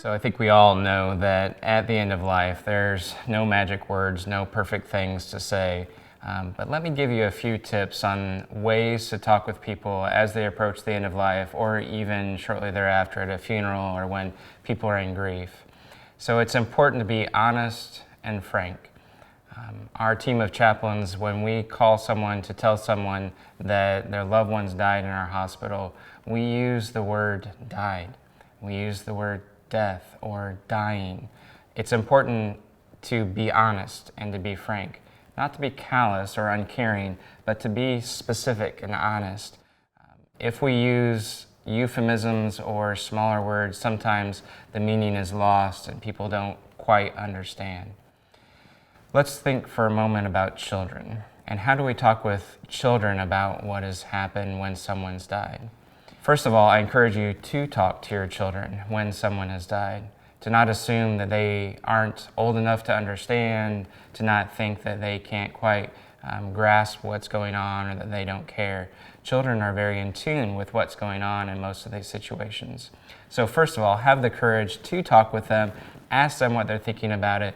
So I think we all know that at the end of life, there's no magic words, no perfect things to say. But let me give you a few tips on ways to talk with people as they approach the end of life, or even shortly thereafter at a funeral or when people are in grief. So it's important to be honest and frank. Our team of chaplains, when we call someone to tell someone that their loved ones died in our hospital, we use the word died. We use the word death or dying. It's important to be honest and to be frank, not to be callous or uncaring, but to be specific and honest. If we use euphemisms or smaller words, sometimes the meaning is lost and people don't quite understand. Let's think for a moment about children. And how do we talk with children about what has happened when someone's died? First of all, I encourage you to talk to your children when someone has died, to not assume that they aren't old enough to understand, to not think that they can't quite grasp what's going on or that they don't care. Children are very in tune with what's going on in most of these situations. So first of all, have the courage to talk with them, ask them what they're thinking about it.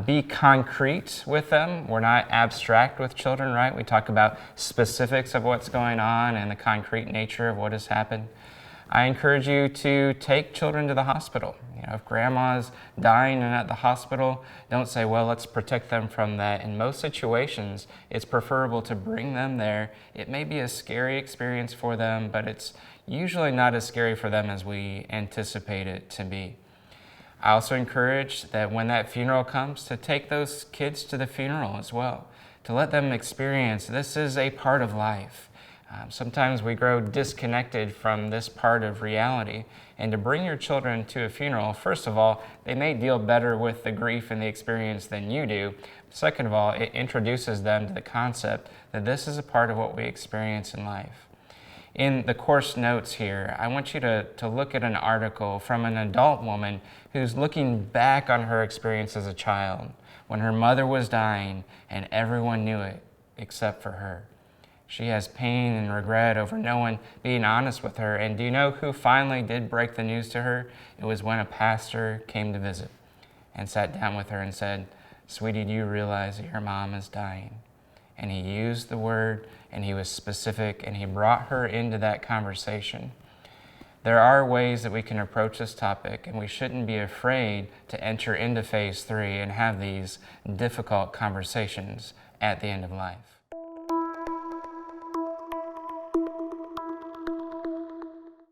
Be concrete with them. We're not abstract with children, right? We talk about specifics of what's going on and the concrete nature of what has happened. I encourage you to take children to the hospital. If grandma's dying and at the hospital, don't say, well, let's protect them from that. In most situations, it's preferable to bring them there. It may be a scary experience for them, but it's usually not as scary for them as we anticipate it to be. I also encourage that when that funeral comes, to take those kids to the funeral as well, to let them experience this is a part of life. Sometimes we grow disconnected from this part of reality, and to bring your children to a funeral, first of all, they may deal better with the grief and the experience than you do. Second of all, it introduces them to the concept that this is a part of what we experience in life. In the course notes here, I want you to look at an article from an adult woman who's looking back on her experience as a child, when her mother was dying and everyone knew it except for her. She has pain and regret over no one being honest with her. And do you know who finally did break the news to her? It was when a pastor came to visit and sat down with her and said, "Sweetie, do you realize that your mom is dying?" And he used the word, and he was specific, and he brought her into that conversation. There are ways that we can approach this topic, and we shouldn't be afraid to enter into phase 3 and have these difficult conversations at the end of life.